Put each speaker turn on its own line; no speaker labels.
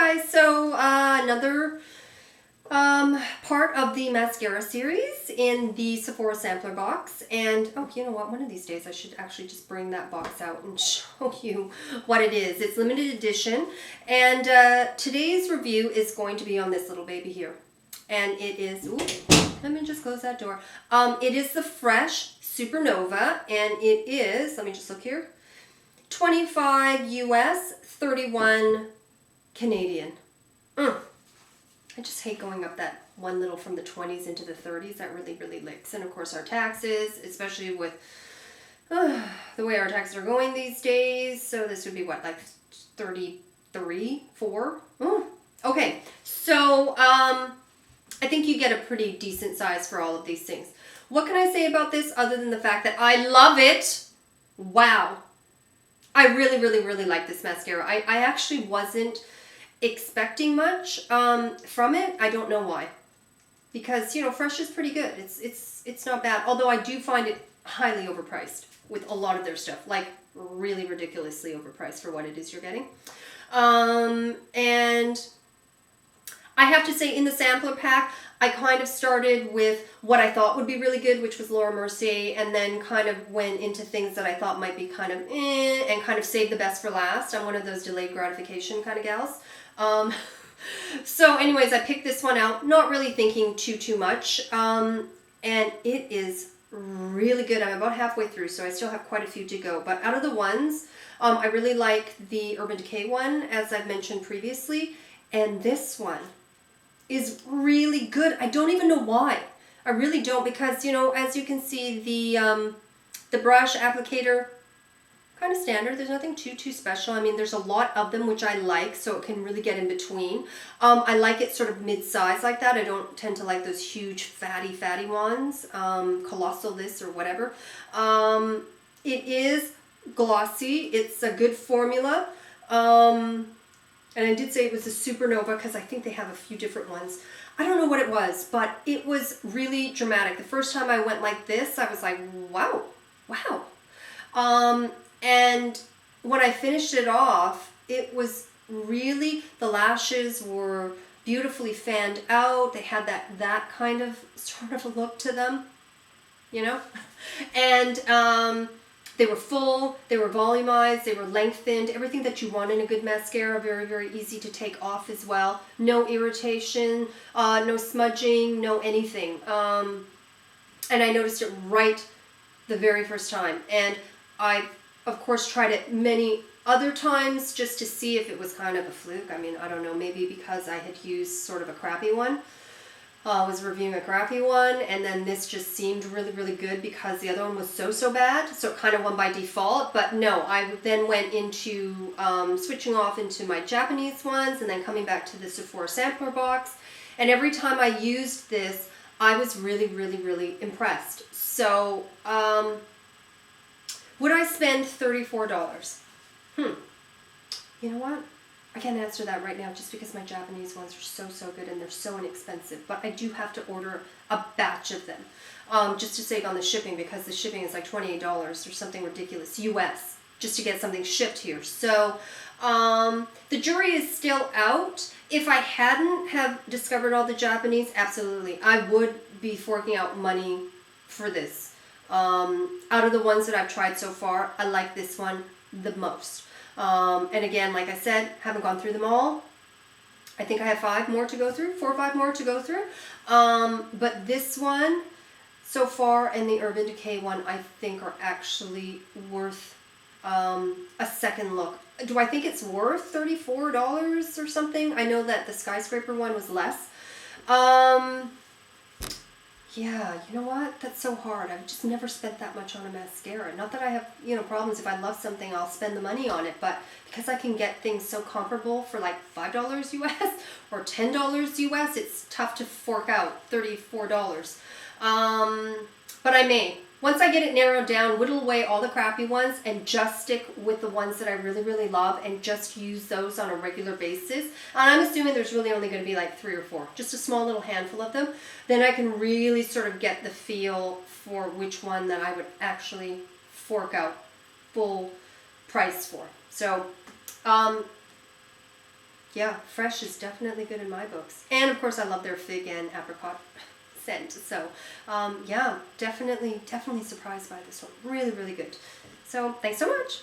guys, so another part of the mascara series in the Sephora sampler box. And oh, you know what, one of these days I should actually just bring that box out and show you what it is. It's limited edition, and today's review is going to be on this little baby here. And it is, ooh, let me just close that door. It is the Fresh Supernova, and it is, let me just look here, 25 US, 31 Canadian. I just hate going up that one little from the 20s into the 30s. That really, really licks. And of course our taxes, especially with the way our taxes are going these days. So this would be what, like 33, 4? Okay, so I think you get a pretty decent size for all of these things. What can I say about this other than the fact that I love it? Wow. I really, really, really like this mascara. I actually wasn't expecting much from it. I don't know why. Because, you know, Fresh is pretty good. It's not bad. Although I do find it highly overpriced with a lot of their stuff. Like, really ridiculously overpriced for what it is you're getting. And I have to say, in the sampler pack, I kind of started with what I thought would be really good, which was Laura Mercier, and then kind of went into things that I thought might be kind of and kind of saved the best for last. I'm one of those delayed gratification kind of gals. So anyways, I picked this one out, not really thinking too much, and it is really good. I'm about halfway through, so I still have quite a few to go. But out of the ones, I really like the Urban Decay one, as I've mentioned previously, and this one is really good. I don't even know why. I really don't, because, you know, as you can see, the brush applicator, kind of standard. There's nothing too special. I mean, there's a lot of them, which I like, so it can really get in between. I like it sort of mid-size like that. I don't tend to like those huge fatty ones, colossal this or whatever. It is glossy. It's a good formula. And I did say it was a Supernova because I think they have a few different ones. I don't know what it was, but it was really dramatic. The first time I went like this, I was like, wow. And when I finished it off, it was really, the lashes were beautifully fanned out. They had that kind of sort of a look to them, you know? And they were full, they were volumized, they were lengthened, everything that you want in a good mascara. Very, very easy to take off as well. No irritation, no smudging, no anything. And I noticed it right the very first time. And I, of course, tried it many other times just to see if it was kind of a fluke. I mean, I don't know, maybe because I had used sort of a crappy one. I was reviewing a crappy one, and then this just seemed really, really good because the other one was so bad, so it kind of won by default. But no, I then went into switching off into my Japanese ones and then coming back to the Sephora sampler box. And every time I used this, I was really, really, really impressed. So, would I spend $34? You know what? I can't answer that right now just because my Japanese ones are so good and they're so inexpensive. But I do have to order a batch of them just to save on the shipping, because the shipping is like $28 or something ridiculous US just to get something shipped here. So the jury is still out. If I hadn't have discovered all the Japanese, absolutely, I would be forking out money for this. Out of the ones that I've tried so far, I like this one the most. And again, like I said, haven't gone through them all. I think I have 5 more to go through, 4 or 5 more to go through. But this one so far and the Urban Decay one, I think are actually worth a second look. Do I think it's worth $34 or something? I know that the Skyscraper one was less. Yeah, you know what? That's so hard. I've just never spent that much on a mascara. Not that I have, you know, problems. If I love something, I'll spend the money on it. But because I can get things so comparable for like $5 US or $10 US, it's tough to fork out $34. But I may. Once I get it narrowed down, whittle away all the crappy ones and just stick with the ones that I really, really love and just use those on a regular basis. And I'm assuming there's really only going to be like 3 or 4, just a small little handful of them. Then I can really sort of get the feel for which one that I would actually fork out full price for. So Yeah, fresh is definitely good in my books. And of course I love their fig and apricot scent. So yeah, definitely surprised by this one. Really, really good. So thanks so much.